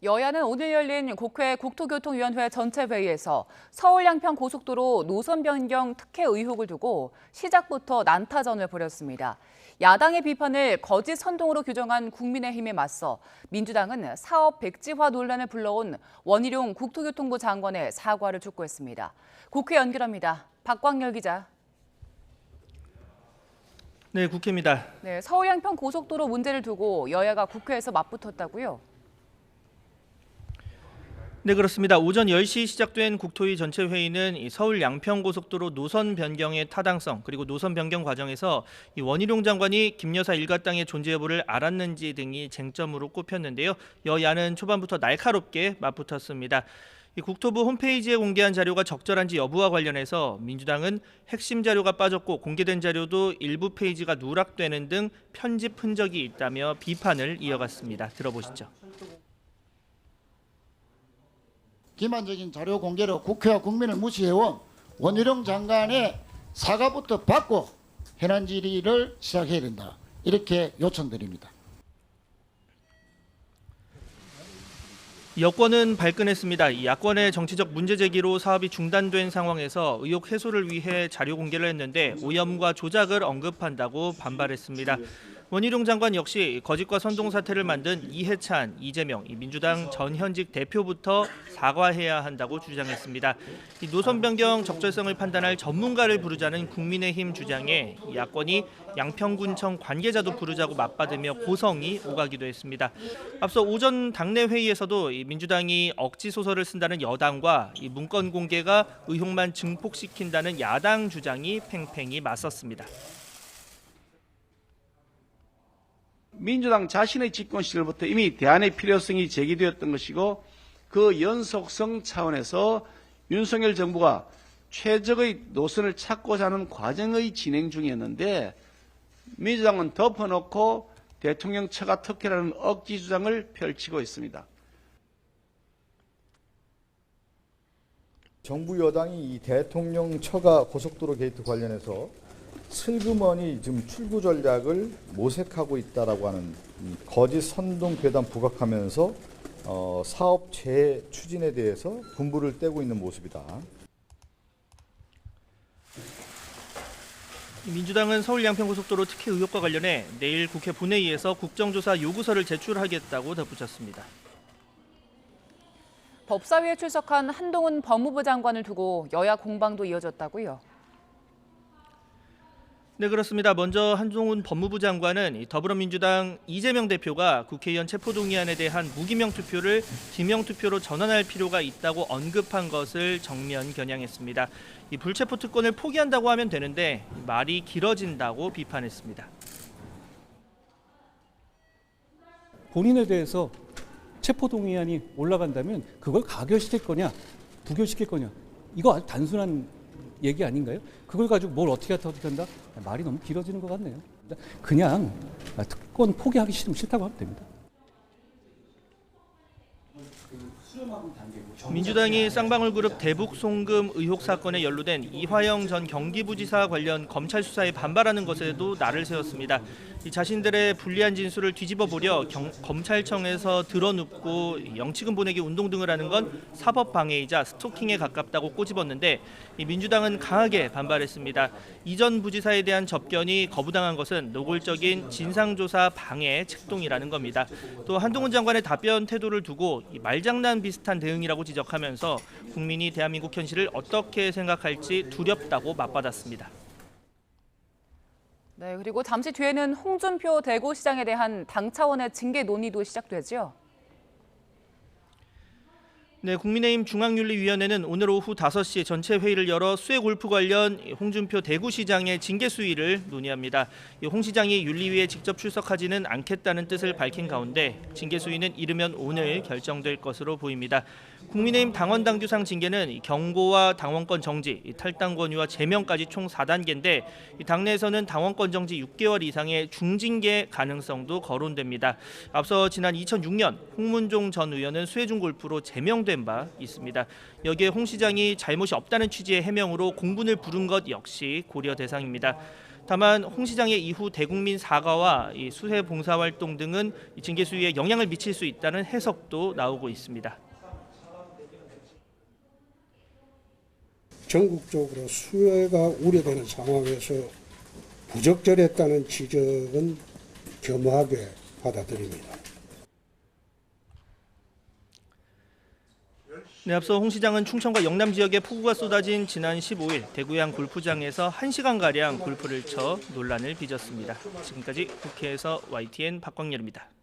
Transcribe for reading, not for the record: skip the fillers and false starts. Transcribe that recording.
여야는 오늘 열린 국회 국토교통위원회 전체 회의에서 서울 양평 고속도로 노선 변경 특혜 의혹을 두고 시작부터 난타전을 벌였습니다. 야당의 비판을 거짓 선동으로 규정한 국민의힘에 맞서 민주당은 사업 백지화 논란을 불러온 원희룡 국토교통부 장관의 사과를 촉구했습니다. 국회 연결합니다. 박광열 기자. 네, 국회입니다. 네, 서울 양평 고속도로 문제를 두고 여야가 국회에서 맞붙었다고요? 네, 그렇습니다. 오전 10시 시작된 국토위 전체 회의는 서울 양평고속도로 노선 변경의 타당성 그리고 노선 변경 과정에서 원희룡 장관이 김 여사 일가 땅의 존재 여부를 알았는지 등이 쟁점으로 꼽혔는데요. 여야는 초반부터 날카롭게 맞붙었습니다. 국토부 홈페이지에 공개한 자료가 적절한지 여부와 관련해서 민주당은 핵심 자료가 빠졌고 공개된 자료도 일부 페이지가 누락되는 등 편집 흔적이 있다며 비판을 이어갔습니다. 들어보시죠. 기만적인 자료 공개로 국회와 국민을 무시해온 원희룡 장관의 사과부터 받고 현안 질의를 시작해야 된다. 이렇게 요청드립니다. 여권은 발끈했습니다. 야권의 정치적 문제 제기로 사업이 중단된 상황에서 의혹 해소를 위해 자료 공개를 했는데 오염과 조작을 언급한다고 반발했습니다. 원희룡 장관 역시 거짓과 선동 사태를 만든 이해찬, 이재명, 민주당 전현직 대표부터 사과해야 한다고 주장했습니다. 노선 변경 적절성을 판단할 전문가를 부르자는 국민의힘 주장에 야권이 양평군청 관계자도 부르자고 맞받으며 고성이 오가기도 했습니다. 앞서 오전 당내 회의에서도 민주당이 억지 소설을 쓴다는 여당과 문건 공개가 의혹만 증폭시킨다는 야당 주장이 팽팽히 맞섰습니다. 민주당 자신의 집권 시절부터 이미 대안의 필요성이 제기되었던 것이고 그 연속성 차원에서 윤석열 정부가 최적의 노선을 찾고자 하는 과정의 진행 중이었는데 민주당은 덮어놓고 대통령 처가 특혜라는 억지 주장을 펼치고 있습니다. 정부 여당이 이 대통령 처가 고속도로 게이트 관련해서 슬그머니 지금 출구 전략을 모색하고 있다라고 하는 거짓 선동 괴담 부각하면서 사업 재추진에 대해서 분부를 떼고 있는 모습이다. 민주당은 서울 양평고속도로 특혜 의혹과 관련해 내일 국회 본회의에서 국정조사 요구서를 제출하겠다고 덧붙였습니다. 법사위에 출석한 한동훈 법무부 장관을 두고 여야 공방도 이어졌다고요? 네, 그렇습니다. 먼저 한동훈 법무부 장관은 더불어민주당 이재명 대표가 국회의원 체포동의안에 대한 무기명 투표를 기명 투표로 전환할 필요가 있다고 언급한 것을 정면 겨냥했습니다. 이 불체포 특권을 포기한다고 하면 되는데 말이 길어진다고 비판했습니다. 본인에 대해서 체포동의안이 올라간다면 그걸 가결시킬 거냐, 부결시킬 거냐, 이거 아주 단순한 얘기 아닌가요? 그걸 가지고 뭘 어떻게 한다? 말이 너무 길어지는 것 같네요. 그냥 특권 포기하기 싫다고 하면 됩니다. 민주당이 쌍방울그룹 대북 송금 의혹 사건에 연루된 이화영 전 경기부지사 관련 검찰 수사에 반발하는 것에도 날을 세웠습니다. 자신들의 불리한 진술을 뒤집어 보려 검찰청에서 드러눕고 영치금 보내기 운동 등을 하는 건 사법 방해이자 스토킹에 가깝다고 꼬집었는데 민주당은 강하게 반발했습니다. 이전 부지사에 대한 접견이 거부당한 것은 노골적인 진상조사 방해 책동이라는 겁니다. 또 한동훈 장관의 답변 태도를 두고 말장난 비슷한 대응이라고 지적하면서 국민이 대한민국 현실을 어떻게 생각할지 두렵다고 맞받았습니다. 네, 그리고 잠시 뒤에는 홍준표 대구시장에 대한 당 차원의 징계 논의도 시작되죠. 네, 국민의힘 중앙윤리위원회는 오늘 오후 5시에 전체 회의를 열어 수해 골프 관련 홍준표 대구시장의 징계 수위를 논의합니다. 홍 시장이 윤리위에 직접 출석하지는 않겠다는 뜻을 밝힌 가운데 징계 수위는 이르면 오늘 결정될 것으로 보입니다. 국민의힘 당원당규상 징계는 경고와 당원권 정지, 탈당 권유와 제명까지 총 4단계인데 당내에서는 당원권 정지 6개월 이상의 중징계 가능성도 거론됩니다. 앞서 지난 2006년 홍문종 전 의원은 수해중 골프로 제명된 바 있습니다. 여기에 홍 시장이 잘못이 없다는 취지의 해명으로 공분을 부른 것 역시 고려 대상입니다. 다만 홍 시장의 이후 대국민 사과와 이 수해 봉사활동 등은 이 징계 수위에 영향을 미칠 수 있다는 해석도 나오고 있습니다. 전국적으로 수해가 우려되는 상황에서 부적절했다는 지적은 겸허하게 받아들입니다. 네, 앞서 홍 시장은 충청과 영남 지역에 폭우가 쏟아진 지난 15일 대구양 골프장에서 1시간가량 골프를 쳐 논란을 빚었습니다. 지금까지 국회에서 YTN 박광렬입니다.